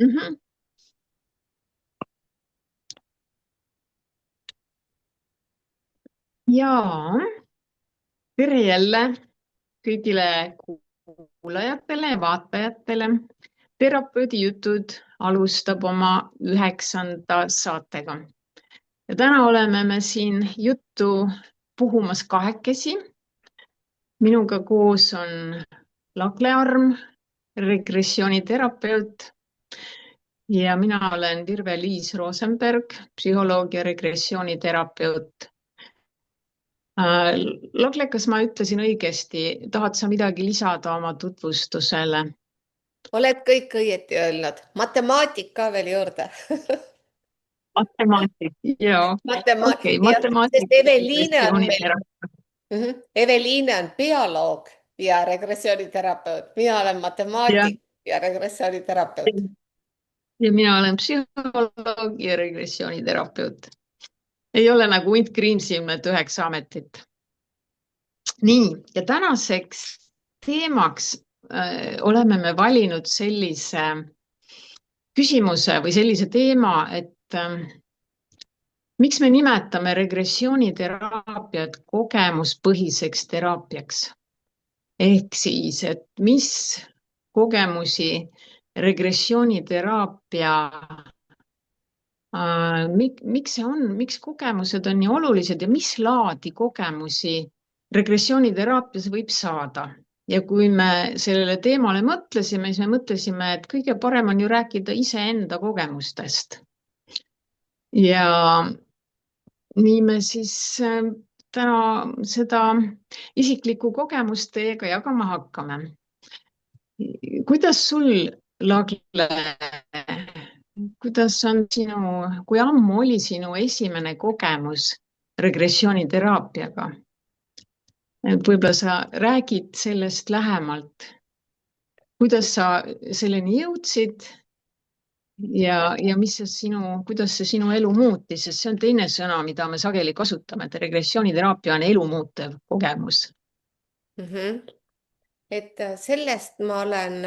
Mhm. Jaa, tere jälle kõigile kuulajatele ja vaatajatele. Terapeudi jutud alustab oma 9. saatega. Ja täna oleme me siin juttu puhumas kahekesi. Minuga koos on Lagle Arm, regressiooniterapeut, ja mina olen Virve-Liis Rosenberg, psühholoog ja regressiooniterapeut. Lagle, kas ma ütlesin õigesti, tahad sa midagi lisada oma tutvustusele? Oled kõik õieti öelnud. Matemaatika veel juurde. Matemaatik, joo. Okei, Ja sest matemaatik, regressiooniterapeut. Eveliine on bioloog ja regressiooniterapeut. Mina olen Ja, matemaatik ja regressiooniterapeut. ja mina olen psühholoog ja regressiooniterapeut. Ei ole nagu Hunt Grimsilm, et 9 ametit. Nii, ja tänaseks teemaks oleme me valinud sellise küsimuse või sellise teema, et miks me nimetame regressiooniteraapiat kogemuspõhiseks teraapiaks? Ehk siis, et mis kogemusi regressiooniteraapia, miks see on, miks kogemused on nii olulised ja mis laadi kogemusi regressiooniteraapias võib saada? Ja kui me sellele teemale mõtlesime, siis me mõtlesime, et kõige parem on ju rääkida iseenda kogemustest. Ja nii me siis täna seda isiklikku kogemust teiega jagama hakkame. Kuidas sul, Lagle, kuidas on kui ammu oli sinu esimene kogemus regressiooniteraapiaga? Et võib-olla sa räägid sellest lähemalt, kuidas sa selleni jõudsid ja kuidas see sinu elu muutis, sest see on teine sõna, mida me sageli kasutame, et regressiooniteraapia on elu muutev kogemus. Mhm. Sellest ma olen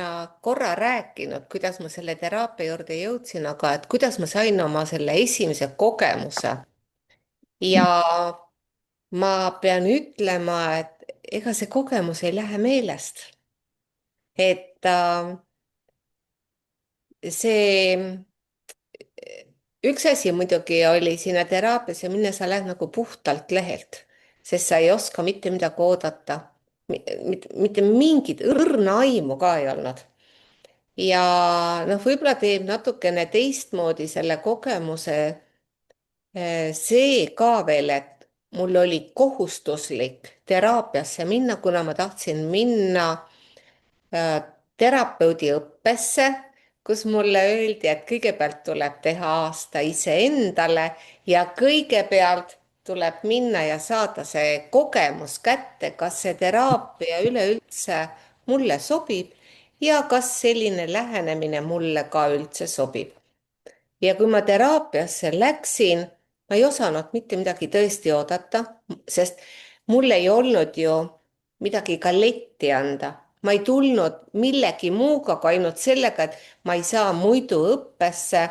korra rääkinud, kuidas ma selle teraapia juurde jõudsin, aga et kuidas ma sain oma selle esimese kogemuse. Ja ma pean ütlema, et ega see kogemus ei lähe meelest. See üks asi muidugi oli sinna teraapiasse minna, sa lähed nagu puhtalt lehelt, sest sa ei oska mitte midagi oodata. Mitte mingit õrna aimu ka ei olnud. Ja noh, võib-olla teeb natukene teistmoodi selle kogemuse see ka veel, et mul oli kohustuslik teraapiasse minna, kuna ma tahtsin minna äh, terapeudi õppesse, kus mulle öeldi, et kõigepealt tuleb teha aasta iseendale ja kõigepealt tuleb minna ja saada see kogemus kätte, kas see teraapia üleüldse mulle sobib ja kas selline lähenemine mulle ka üldse sobib. Ja kui ma teraapiasse läksin, ma ei osanud mitte midagi tõesti oodata, sest mul ei olnud ju midagi ka letti anda. Ma ei tulnud millegi muuga kui ainult sellega, et ma ei saa muidu õppesse,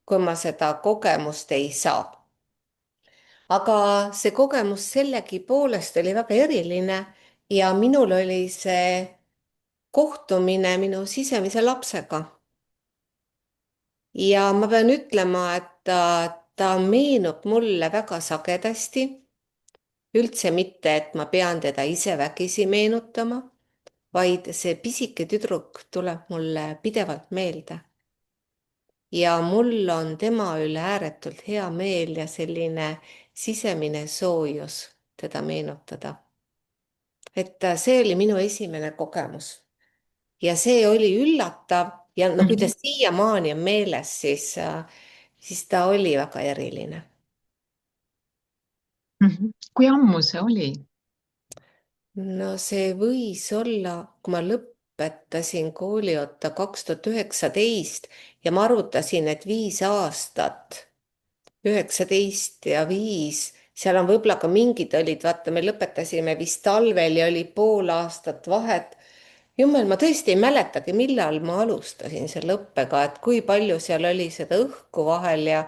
kui ma seda kogemust ei saa. Aga see kogemus sellegipoolest oli väga eriline ja minul oli see kohtumine minu sisemise lapsega. Ja ma pean ütlema, et ta meenub mulle väga sagedasti, üldse mitte, et ma pean teda ise vägisi meenutama, vaid see pisike tüdruk tuleb mulle pidevalt meelde. Ja mul on tema üle ääretult hea meel ja selline sisemine soojus teda meenutada. See oli minu esimene kogemus ja see oli üllatav ja no kui ta Mhm. siiamaani on meeles, siis ta oli väga eriline. Mhm. Kui ammu see oli? No see võis olla, kui ma lõpetasin kooliõppe 2019 ja ma arvutasin, et 5 aastat, 19 ja 5, seal on võib-olla ka mingid olid, vaata, me lõpetasime vist talvel ja oli pool aastat vahet. jummel, ma tõesti ei mäletagi, millal ma alustasin selle õppega, et kui palju seal oli seda õhku vahel ja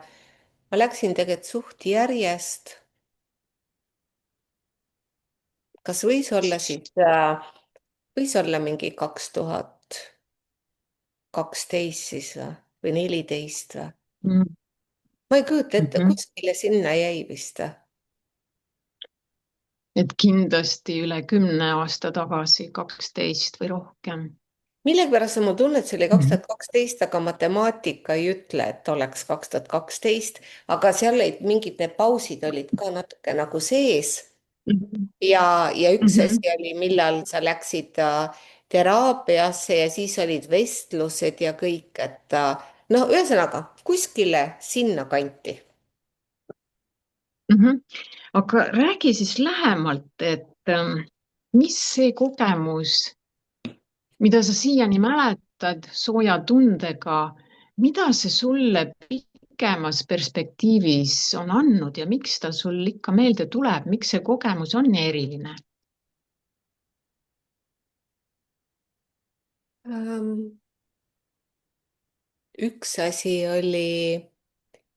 ma läksin tegelikult suht järjest. kas võis olla siis, võis olla mingi 2012 siis või 14 või? Mm ma ei kujuta ette, -hmm. kuskile sinna jäi vist. Et kindlasti üle 10 aasta tagasi, 12 või rohkem. millegipärast on mul tunne, et see oli Mm 2012, aga matemaatika ei ütle, et oleks 2012, aga seal olid mingid need pausid olid ka natuke nagu sees. -hmm. ja üks Mm asi oli, millal sa läksid teraapiasse ja siis olid vestlused ja kõik, et no ühesõnaga kuskile sinnakanti. -hmm. Aga räägi siis lähemalt, et mis see kogemus, mida sa siiani mäletad sooja tundega, mida see sulle pikemas perspektiivis on andnud ja miks ta sul ikka meelde tuleb, miks see kogemus on nii eriline? Ähm, üks asi oli,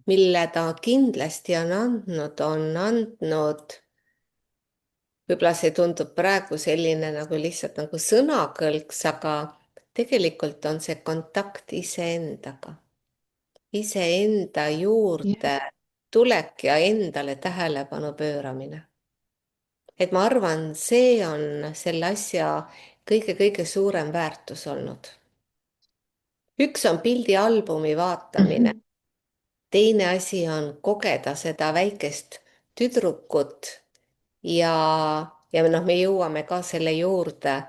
mille ta kindlasti on andnud, võib-olla see tundub praegu selline nagu lihtsalt nagu sõnakõlks, aga tegelikult on see kontakt iseendaga, iseenda juurde tulek ja endale tähelepanu pööramine. et ma arvan, see on selle asja kõige-kõige suurem väärtus olnud. üks on pildialbumi vaatamine, Mhm. teine asi on kogeda seda väikest tüdrukut ja noh, me jõuame ka selle juurde.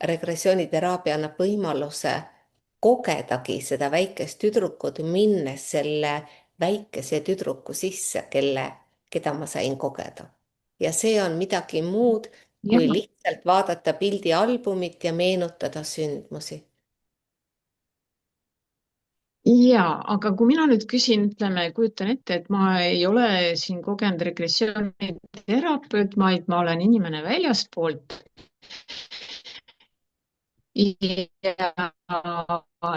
regressiooniteraapia annab võimaluse kogedagi seda väikest tüdrukut, minnes selle väikese tüdruku sisse, keda ma sain kogeda. ja see on midagi muud, Jah. kui lihtsalt vaadata pildialbumit ja meenutada sündmusi. Ja, aga kui mina nüüd küsin, ütleme, kujutan ette, et ma ei ole siin kogenud regressiooniterapeut, vaid ma olen inimene väljastpoolt. Ja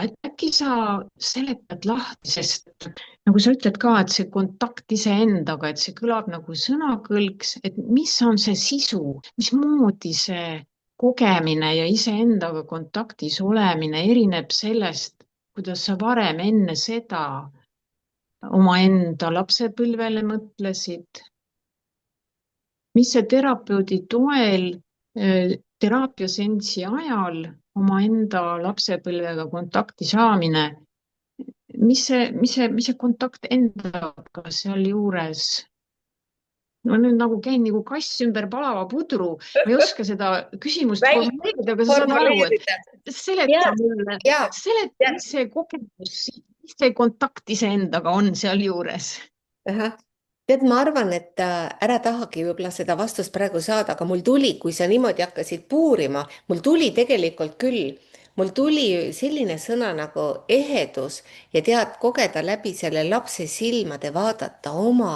et äkki sa seletad lahti, sest nagu sa ütled ka, et see kontakt iseendaga, et see kõlab nagu sõnakõlks, et mis on see sisu, mismoodi see kogemine ja iseendaga kontaktis olemine erineb sellest, kuidas sa varem enne seda omaenda lapsepõlvele mõtlesid, mis see terapeudi toel teraapiaseansi ajal omaenda lapsepõlvega kontakti saamine, mis see kontakt endaga sealjuures? Ma nüüd nagu käin nagu kass ümber palava pudru, ma ei oska seda küsimust formuleerida, aga sa saad aru, Formuleerida. et ja, ja, seleta, mis see kogemus, mis see kontakt iseendaga on sealjuures. ahah. tead, ma arvan, et ära tahagi võib-olla seda vastust praegu saada, aga mul tuli, kui sa niimoodi hakkasid puurima, mul tuli tegelikult küll, mul tuli selline sõna nagu ehedus ja tead, kogeda läbi selle lapse silmade, vaadata oma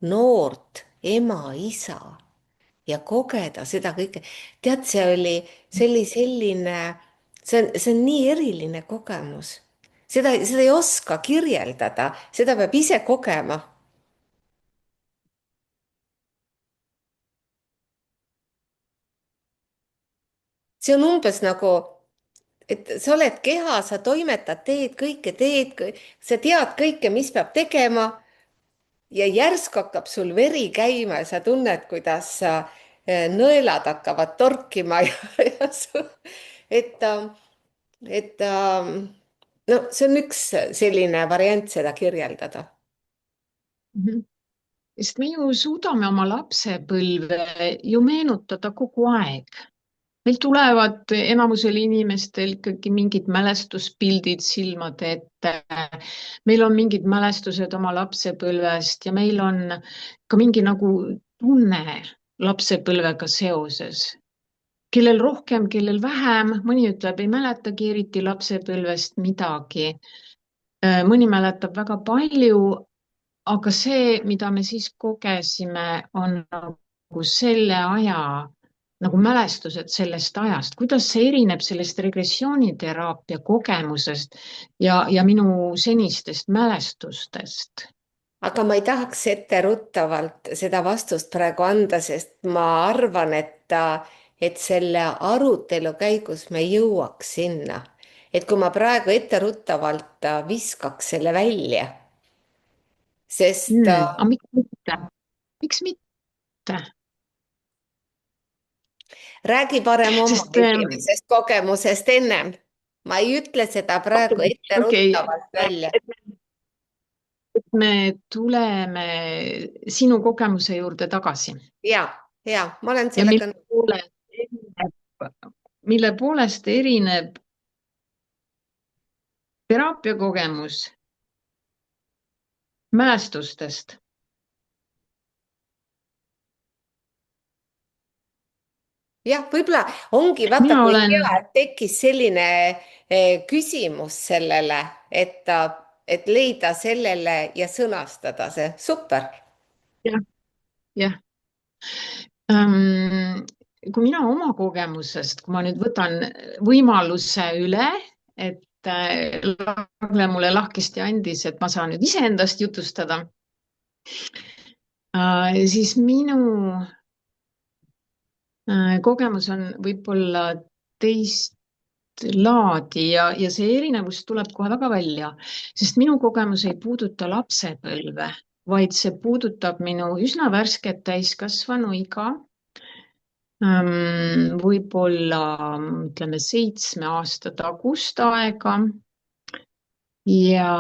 noort ema, isa ja kogeda seda kõike. tead, see oli selline, see on nii eriline kogemus. seda ei oska kirjeldada, seda peab ise kogema. see on umbes nagu, et sa oled keha, sa toimetad, sa tead kõike, mis peab tegema ja järsku hakkab sul veri käima ja sa tunned, kuidas nõelad hakkavad torkima et, et no see on üks selline variant seda kirjeldada. Mhm. Sest me ju suudame oma lapsepõlve ju meenutada kogu aeg. Meil tulevad enamusel inimestel ikkagi mingid mälestuspildid silmade ette. Meil on mingid mälestused oma lapsepõlvest ja meil on ka mingi nagu tunne lapsepõlvega seoses. Kellel rohkem, kellel vähem, mõni ütleb, ei mäletagi eriti lapsepõlvest midagi. Mõni mäletab väga palju, aga see, mida me siis kogesime, on nagu selle aja nagu mälestused sellest ajast, kuidas see erineb sellest regressiooniteraapia kogemusest ja minu senistest mälestustest? aga ma ei tahaks etteruttavalt seda vastust praegu anda, sest ma arvan, et selle arutelu käigus me jõuaks sinna. Et kui ma praegu etteruttavalt viskaks selle välja, sest Aga miks mitte? Miks mitte? räägi parem oma Sest esimesest kogemusest ennem. Ma ei ütle seda praegu okei, etteruttavalt välja. et me tuleme sinu kogemuse juurde tagasi Ja, ma olen ja sellega nõus. mille poolest erineb teraapia kogemus mälestustest. Jah, võib-olla ongi, vaata mina kui olen, hea, et tekkis selline küsimus sellele, et leida sellele ja sõnastada see. Super. jah, jah. Ähm, kui mina oma kogemusest, kui ma nüüd võtan võimaluse üle, et Lagle mulle lahkesti andis, et ma saan nüüd iseendast jutustada, siis minu kogemus on võib-olla teist laadi ja see erinevus tuleb kohe väga välja, sest minu kogemus ei puuduta lapsepõlve, vaid see puudutab minu üsna värsket täiskasvanuiga. Võib-olla ütleme 7 aasta tagust aega ja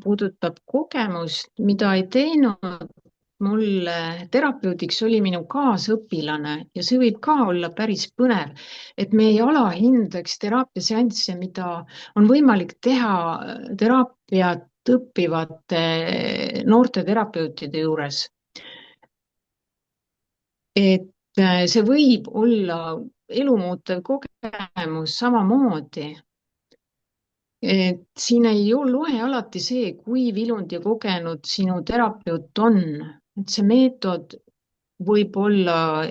puudutab kogemust, mida ei teinud mulle terapeudiks, oli minu kaasõpilane ja see võib ka olla päris põnev, et me ei alahindaks teraapiaseansse, mida on võimalik teha teraapiat õppivate noorte terapeutide juures. Et see võib olla elumuutev kogemus samamoodi. Et siin ei loe alati see, kui vilunud ja kogenud sinu terapeut on, et see meetod võib-olla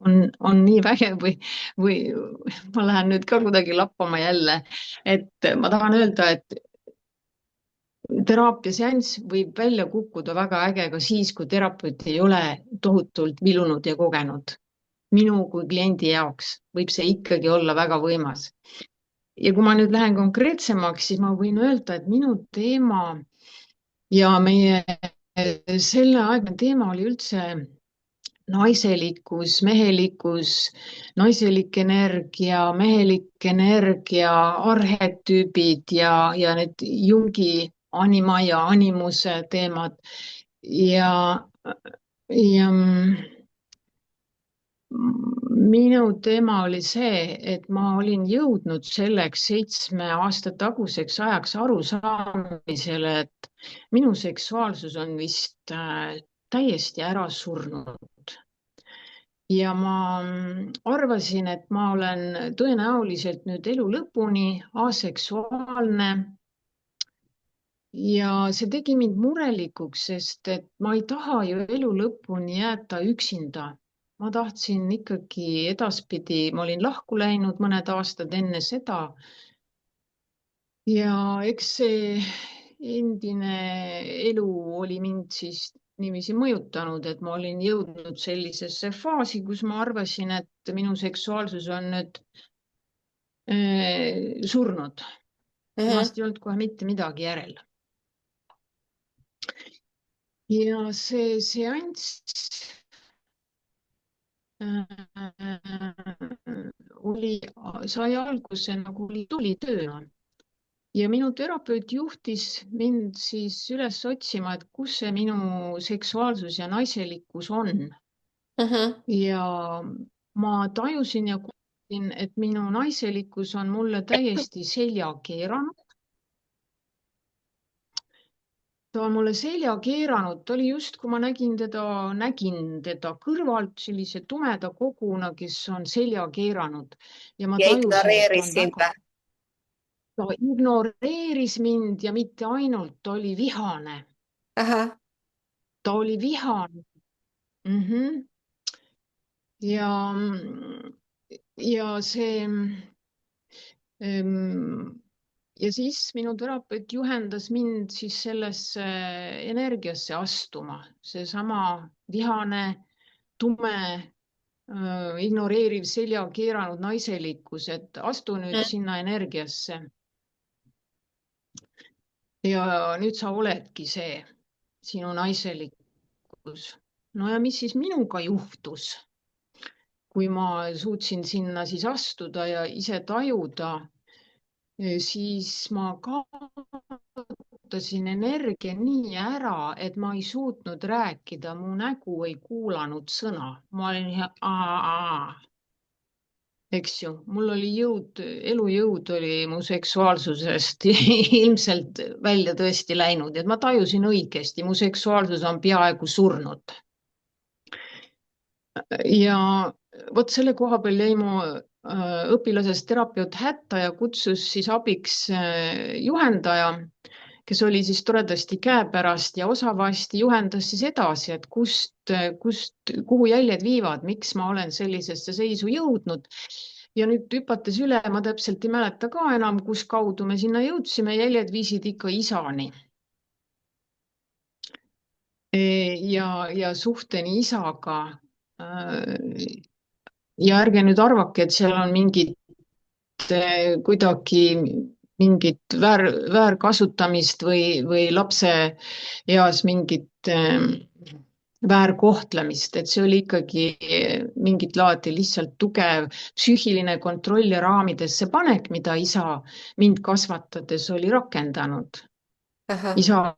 on nii vägev või ma lähen nüüd ka kuidagi lappama jälle, et ma tahan öelda, et teraapiaseanss võib välja kukkuda väga äge ka siis, kui terapeut ei ole tohutult vilunud ja kogenud. Minu kui kliendi jaoks võib see ikkagi olla väga võimas. Ja kui ma nüüd lähen konkreetsemaks, siis ma võin öelda, et minu teema ja meie selleaegne teema oli üldse naiselikkus, mehelikkus, naiselik energia, mehelik energia, arhetüübid ja need Jungi anima ja animuse teemad ja minu teema oli see, et ma olin jõudnud selleks 7 aasta taguseks ajaks arusaamisele, et minu seksuaalsus on vist täiesti ära surnud. Ja ma arvasin, et ma olen tõenäoliselt nüüd elu lõpuni aseksuaalne. Ja see tegi mind murelikuks, sest et ma ei taha ju elu lõpuni jääda üksinda. Ma tahtsin ikkagi edaspidi, ma olin lahku läinud mõned aastad enne seda. Ja eks see endine elu oli mind siis niiviisi mõjutanud, et ma olin jõudnud sellisesse faasi, kus ma arvasin, et minu seksuaalsus on nüüd surnud. Temast ei olnud kohe mitte midagi järel. Ja see seanss sai alguse nagu tulitööna. Ja minu terapeut juhtis mind siis üles otsima, et kus see minu seksuaalsus ja naiselikkus on. Ja ma tajusin ja kuulsin, et minu naiselikkus on mulle täiesti selja keeranud. Ta on mulle selja keeranud, ta oli just, kui ma nägin teda kõrvalt sellise tumeda koguna, kes on selja keeranud ja ma Ja tajusin, et ta on ignoreerisin väga, või? ta ignoreeris mind ja mitte ainult, ta oli vihane. Ahah. Ta oli vihane. ja, ja see ja siis minu terapeut juhendas mind siis sellesse energiasse astuma, seesama vihane, tume, ignoreeriv, selja keeranud naiselikkus, et astu nüüd sinna energiasse. ja nüüd sa oledki see, sinu naiselikkus. no ja mis siis minuga juhtus, kui ma suutsin sinna siis astuda ja ise tajuda, siis ma kaotasin energia nii ära, et ma ei suutnud rääkida, mu nägu ei kuulanud sõna. Ma olin eks ju, mul oli jõud, elujõud oli mu seksuaalsusest ilmselt välja tõesti läinud, et ma tajusin õigesti, mu seksuaalsus on peaaegu surnud. ja vot selle koha peal jäi mu õpilasest terapeut hätta ja kutsus siis abiks juhendaja, kes oli siis toredasti käepärast ja osavasti juhendas siis edasi, et kuhu jäljed viivad, miks ma olen sellisesse seisu jõudnud. ja nüüd hüpates üle, ma täpselt ei mäleta ka enam, kus kaudu me sinna jõudsime, jäljed viisid ikka isani. ja suhteni isaga. ja ärge nüüd arvake, et seal on mingid kuidagi mingit väärkasutamist või lapse eas mingit väärkohtlemist, et see oli ikkagi mingit laadi lihtsalt tugev psüühiline kontroll ja raamidesse panek, mida isa mind kasvatades oli rakendanud. isa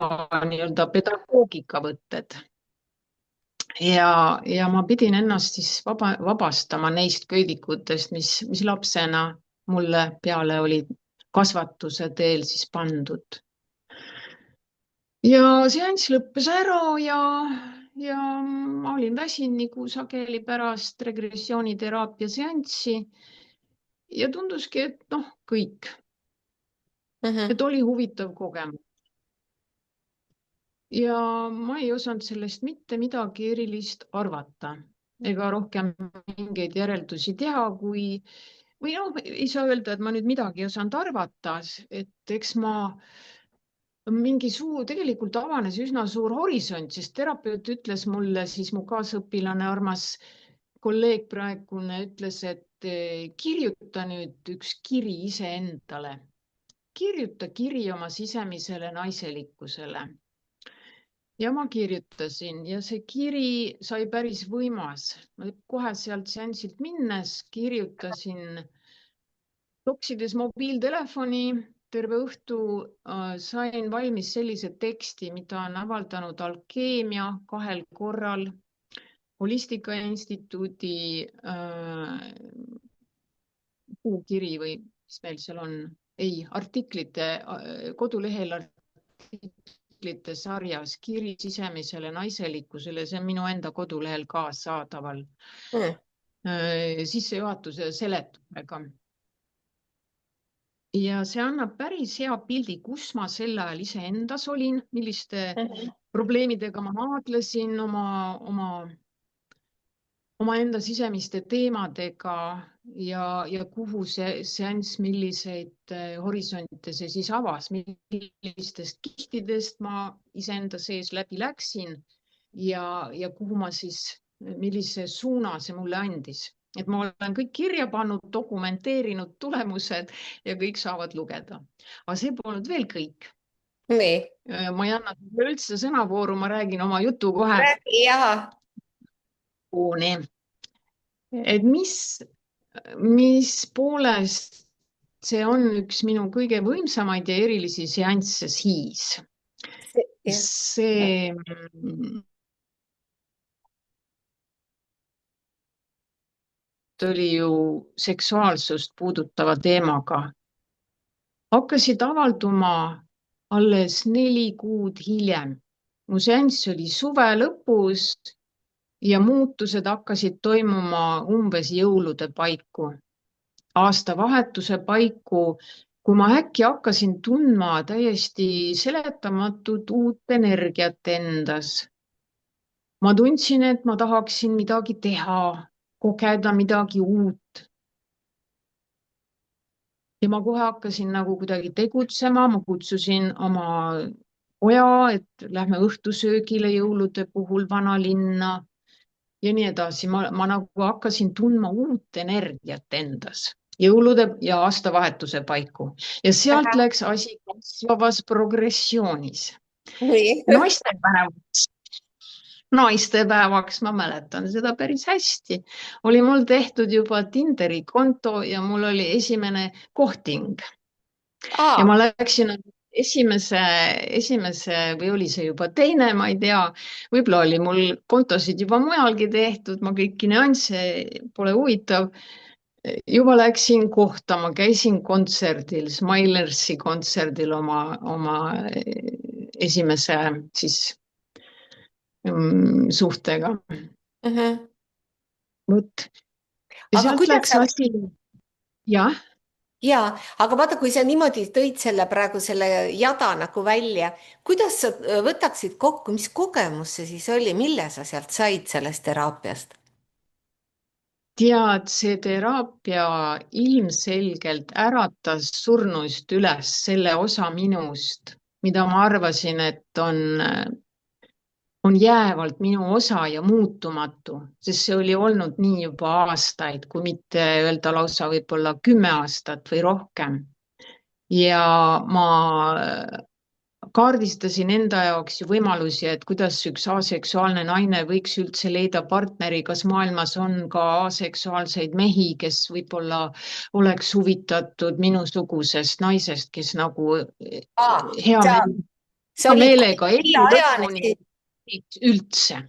nii-öelda pedagoogikavõtted. ja ma pidin ennast siis vabastama neist köidikutest, mis lapsena mulle peale olid kasvatuse teel siis pandud. ja seanss lõppes ära ja ma olin väsinud nagu sageli pärast regressiooniteraapia seanssi. ja tunduski, et noh, kõik. et oli huvitav kogemus. ja ma ei osanud sellest mitte midagi erilist arvata ega rohkem mingeid järeldusi teha, või noh, ei saa öelda, et ma nüüd midagi ei osanud arvata, et eks ma tegelikult avanes üsna suur horisont, sest terapeut ütles mulle, siis mu kaasõpilane, armas kolleeg praegune ütles, et kirjuta nüüd üks kiri iseendale, kirjuta kiri oma sisemisele naiselikkusele. ja ma kirjutasin ja see kiri sai päris võimas. kohe sealt seansilt minnes kirjutasin toksides mobiiltelefoni terve õhtu, sain valmis sellise teksti, mida on avaldanud Alkeemia 2 korral, Holistika Instituudi kuukiri või mis meil seal on, ei, artiklite kodulehel artiklite sarjas Kiri sisemisele naiselikkusele, see on minu enda kodulehel ka saadaval sissejuhatuse ja seletusega. ja see annab päris hea pildi, kus ma sel ajal iseendas olin, milliste probleemidega ma maadlesin omaenda sisemiste teemadega ja kuhu see seanss, milliseid horisonte see siis avas, millistest kihtidest ma iseenda sees läbi läksin ja kuhu ma siis, millise suuna see mulle andis. et ma olen kõik kirja pannud, dokumenteerinud tulemused ja kõik saavad lugeda. aga see polnud veel kõik. nii. ma ei anna üldse sõnavooru, ma räägin oma jutu kohe. jaa. et mis poolest see on üks minu kõige võimsamaid ja erilisi seansse siis. see oli ju seksuaalsust puudutava teemaga. hakkasid avalduma alles 4 kuud hiljem. mu seanss oli suve lõpus ja muutused hakkasid toimuma umbes jõulude paiku, aastavahetuse paiku, kui ma äkki hakkasin tundma täiesti seletamatut uut energiat endas. ma tundsin, et ma tahaksin midagi teha, kogeda midagi uut. ja ma kohe hakkasin nagu kuidagi tegutsema, ma kutsusin oma poja, et lähme õhtusöögile jõulude puhul vanalinna ja nii edasi. Ma nagu hakkasin tundma uut energiat endas jõulude ja aastavahetuse paiku ja sealt läks asi kasvavas progressioonis. nii. naistepäevaks, naistepäevaks, ma mäletan seda päris hästi, oli mul tehtud juba Tinderi konto ja mul oli esimene kohting ja ma läksin esimese või oli see juba teine, ma ei tea, võib-olla oli mul kontosid juba mujalgi tehtud, ma kõiki nüansse pole huvitav. juba läksin kohtama, käisin kontserdil, Smilersi kontserdil oma esimese siis suhtega. vot ja aga sealt kuidas läks sa, asi, jah. jaa, aga vaata, kui sa niimoodi tõid selle praegu selle jada nagu välja, kuidas sa võtaksid kokku, mis kogemus see siis oli, mille sa sealt said sellest teraapiast? tead, see teraapia ilmselgelt äratas surnuist üles selle osa minust, mida ma arvasin, et on jäävalt minu osa ja muutumatu, sest see oli olnud nii juba aastaid, kui mitte öelda lausa võib-olla 10 aastat või rohkem. ja ma kaardistasin enda jaoks ju võimalusi, et kuidas üks aseksuaalne naine võiks üldse leida partneri, kas maailmas on ka aseksuaalseid mehi, kes võib-olla oleks huvitatud minusugusest naisest, kes nagu hea sa, meel, sa olid meelega selle elu lõpuni ajani, üldse.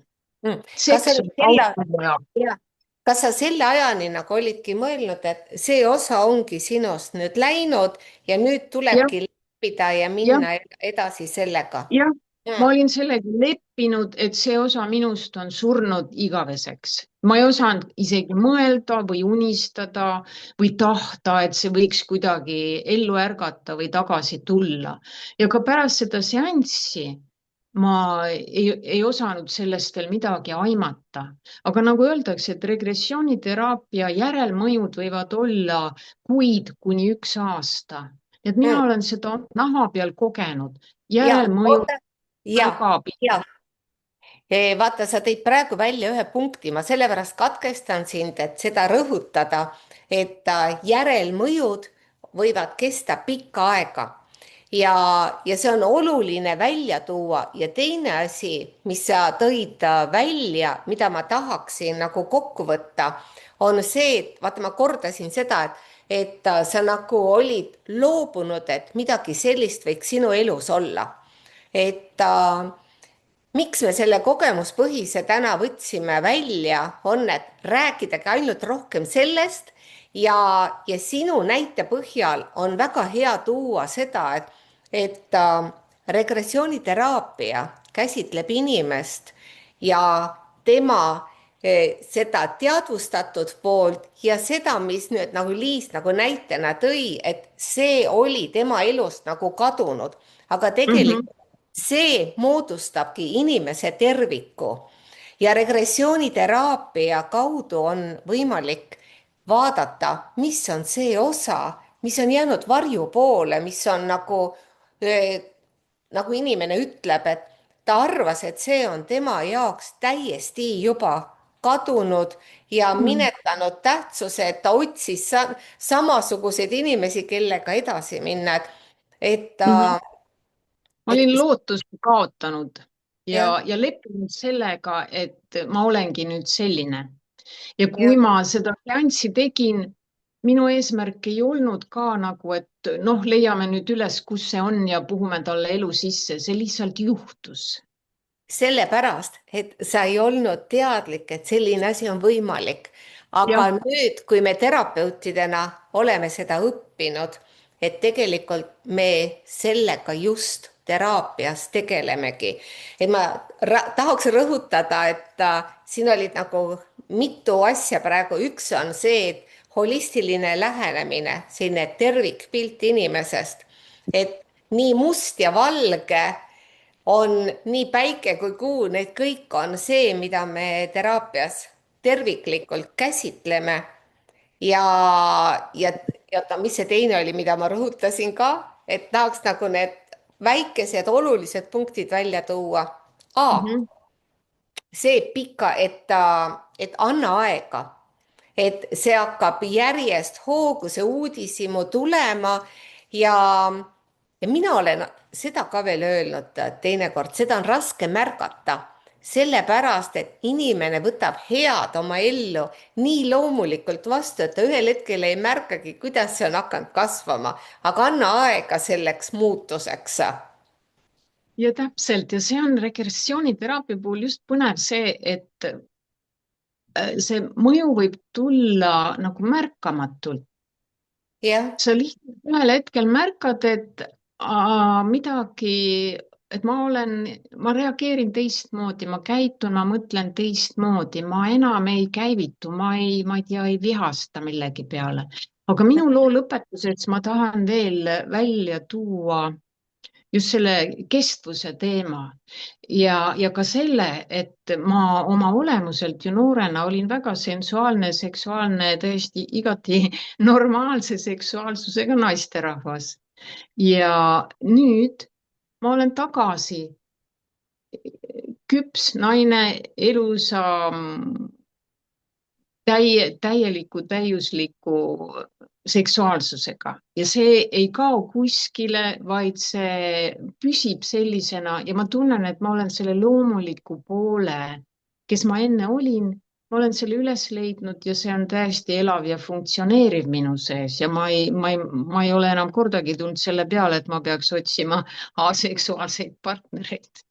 kas sa Seks olid on selle, auto jaoks. jah, kas sa selle ajani nagu olidki mõelnud, et see osa ongi sinust nüüd läinud ja nüüd jah, tulebki leppida ja jah, minna edasi sellega jah, ma mm.? olin sellega leppinud, et see osa minust on surnud igaveseks. Ma ei osanud isegi mõelda või unistada või tahta, et see võiks kuidagi ellu ärgata või tagasi tulla. ja ka pärast seda seanssi ma ei osanud sellest veel midagi aimata. aga nagu öeldakse, et regressiooniteraapia järelmõjud võivad olla kuid kuni 1 aasta. et mina Mm. olen seda naha peal kogenud, ja järelmõju oota, ja, väga ja pikk. vaata, sa tõid praegu välja ühe punkti, ma sellepärast katkestan sind, et seda rõhutada, et järelmõjud võivad kesta pikka aega ja see on oluline välja tuua. Ja teine asi, mis sa tõid välja, mida ma tahaksin nagu kokku võtta, on see, et vaata, ma kordasin seda, et sa nagu olid loobunud, et midagi sellist võiks sinu elus olla. Et miks me selle kogemuspõhise täna võtsime välja, on, et rääkidagi ainult rohkem sellest ja sinu näite põhjal on väga hea tuua seda, et regressiooniteraapia käsitleb inimest ja tema seda teadvustatud poolt ja seda, mis nüüd nagu Liis nagu näitena tõi, et see oli tema elust nagu kadunud, aga Mhm, tegelikult see moodustabki inimese terviku ja regressiooniteraapia kaudu on võimalik vaadata, mis on see osa, mis on jäänud varjupoole, mis on nagu inimene ütleb, et ta arvas, et see on tema jaoks täiesti juba kadunud ja mhm, minetanud tähtsuse, et ta otsis samasuguseid inimesi, kellega edasi minna, et mhm. ta, ma et olin lootust kaotanud jah, ja leppinud sellega, et ma olengi nüüd selline. ja jah, kui ma seda seanssi tegin, minu eesmärk ei olnud ka nagu, et noh, leiame nüüd üles, kus see on ja puhume talle elu sisse, see lihtsalt juhtus. sellepärast, et sa ei olnud teadlik, et selline asi on võimalik. jah. aga nüüd, kui me terapeutidena oleme seda õppinud, et tegelikult me sellega just teraapias tegelemegi. et ma tahaks rõhutada, et siin olid nagu mitu asja praegu. üks on see, et holistiline lähenemine, selline tervikpilt inimesest, et nii must ja valge on nii päike kui kuu, need kõik on see, mida me teraapias terviklikult käsitleme ja, ja, ja oota, mis see teine oli, mida ma rõhutasin ka, et tahaks nagu need väikesed olulised punktid välja tuua. Mhm. See et anna aega, et see hakkab järjest hoogu, see uudishimu tulema ja, ja mina olen seda ka veel öelnud teinekord, seda on raske märgata, sellepärast et inimene võtab head oma ellu nii loomulikult vastu, et ta ühel hetkel ei märkagi, kuidas see on hakanud kasvama, aga anna aega selleks muutuseks. Ja täpselt, ja see on regressiooniteraapia puhul just põnev see, et see mõju võib tulla nagu märkamatult. jah. Sa lihtsalt ühel hetkel märkad, et midagi, et ma reageerin teistmoodi, ma käitun, ma mõtlen teistmoodi, ma enam ei käivitu, ma ei tea, ei vihasta millegi peale. aga minu loo lõpetuseks ma tahan veel välja tuua just selle kestvuse teema ja ka selle, et ma oma olemuselt ju noorena olin väga sensuaalne, seksuaalne, tõesti igati normaalse seksuaalsusega naisterahvas. ja nüüd ma olen tagasi küps naine, elusa, täiusliku seksuaalsusega ja see ei kao kuskile, vaid see püsib sellisena ja ma tunnen, et ma olen selle loomuliku poole, kes ma enne olin, ma olen selle üles leidnud ja see on täiesti elav ja funktsioneeriv minu sees ja ma ei ole enam kordagi tulnud selle peale, et ma peaks otsima aseksuaalseid partnereid.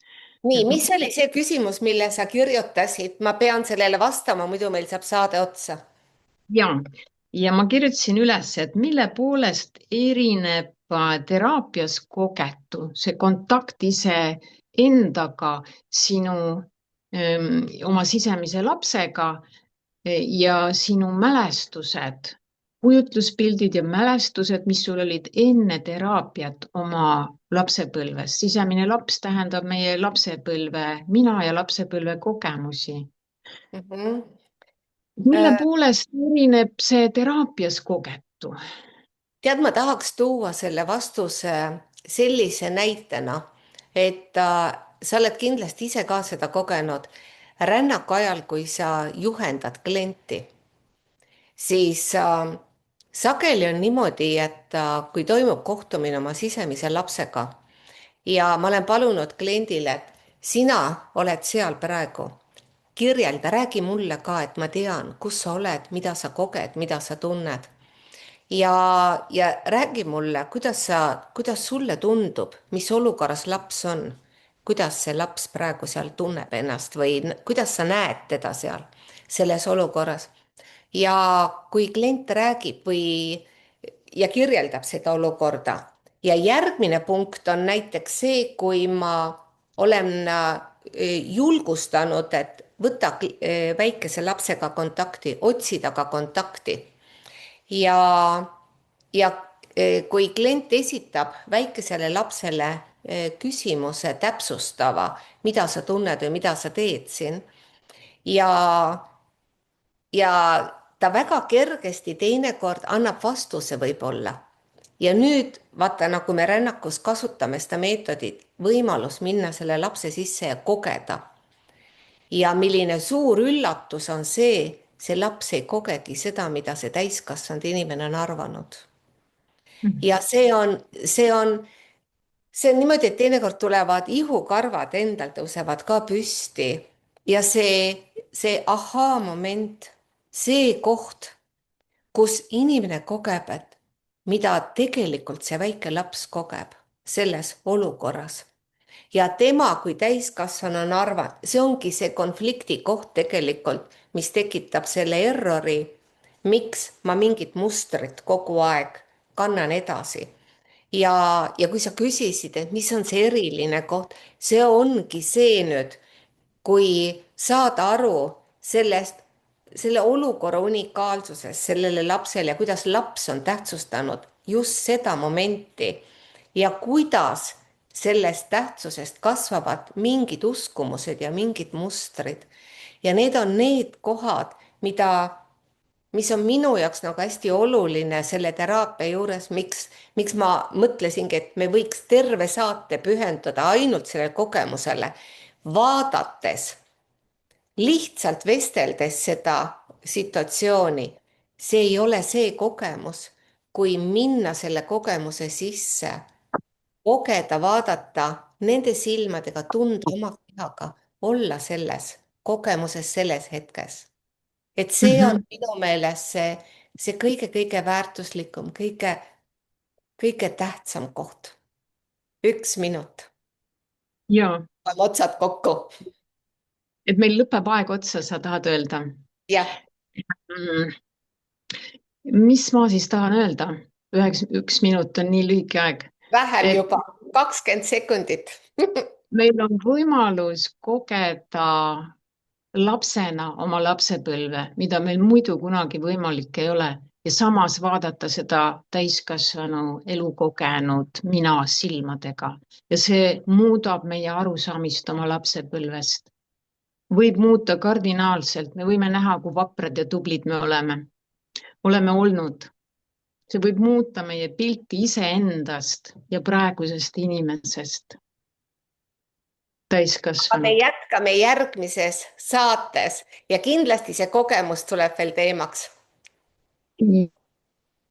Nii, et mis oli see küsimus, mille sa kirjutasid? Ma pean sellele vastama, muidu meil saab saade otsa. ja, ja ma kirjutasin üles, et mille poolest erineb teraapias kogetu, see kontakt ise endaga, sinu oma sisemise lapsega ja sinu mälestused, kujutluspildid ja mälestused, mis sul olid enne teraapiat oma lapsepõlves. sisemine laps tähendab meie lapsepõlve mina ja lapsepõlve kogemusi. Mhm. Mille poolest erineb see teraapias kogetu? Tead, ma tahaks tuua selle vastuse sellise näitena, et sa oled kindlasti ise ka seda kogenud. Rännaku ajal, kui sa juhendad klienti, siis sageli on niimoodi, et kui toimub kohtumine oma sisemise lapsega ja ma olen palunud kliendile, et sina oled seal praegu, kirjelda, räägi mulle ka, et ma tean, kus sa oled, mida sa koged, mida sa tunned. Ja räägi mulle, kuidas sulle tundub, mis olukorras laps on, kuidas see laps praegu seal tunneb ennast või kuidas sa näed teda seal selles olukorras. Ja kui klient räägib ja kirjeldab seda olukorda ja järgmine punkt on näiteks see, kui ma olen julgustanud, et võta väikese lapsega kontakti, otsi temaga kontakti ja, ja kui klient esitab väikesele lapsele küsimuse täpsustava, mida sa tunned või mida sa teed siin ja, ja ta väga kergesti teinekord annab vastuse võib-olla. Ja nüüd vaata, nagu me rännakus kasutame seda meetodit, võimalus minna selle lapse sisse ja kogeda. Ja milline suur üllatus on see laps ei kogegi seda, mida see täiskasvanud inimene on arvanud. Ja see on niimoodi, et teinekord tulevad ihukarvad endal tõusevad ka püsti ja see ahaa-moment, see koht, kus inimene kogeb, et mida tegelikult see väike laps kogeb selles olukorras. Ja tema kui täiskasvanu on see ongi see konflikti koht tegelikult, mis tekitab selle errori, miks ma mingit mustrit kogu aeg kannan edasi. Ja kui sa küsisid, et mis on see eriline koht, see ongi see nüüd, kui saada aru selle olukorra unikaalsusest sellele lapsele ja kuidas laps on tähtsustanud just seda momenti ja kuidas sellest tähtsusest kasvavad mingid uskumused ja mingid mustrid. ja need on need kohad, mis on minu jaoks nagu hästi oluline selle teraapia juures, miks ma mõtlesingi, et me võiks terve saate pühendada ainult sellele kogemusele, vaadates, lihtsalt vesteldes seda situatsiooni. See ei ole see kogemus, kui minna selle kogemuse sisse, kogeda, vaadata nende silmadega, tunda oma kehaga, olla selles kogemuses selles hetkes. Et see on Mhm. minu meelest see kõige-kõige väärtuslikum, kõige tähtsam koht. 1 minut. Ja, paneme otsad kokku. et meil lõpeb aeg otsa, sa tahad öelda? jah, Mm. Mis ma siis tahan öelda? 1 minut on nii lühike aeg, vähem et juba, 20 sekundit. meil on võimalus kogeda lapsena oma lapsepõlve, mida meil muidu kunagi võimalik ei ole ja samas vaadata seda täiskasvanu elukogenud mina silmadega ja see muudab meie arusaamist oma lapsepõlvest. Võib muuta kardinaalselt, me võime näha, kui vaprad ja tublid me oleme olnud. See võib muuta meie pilti iseendast ja praegusest inimesest, aga me täiskasvanud. jätkame järgmises saates ja kindlasti see kogemus tuleb veel teemaks.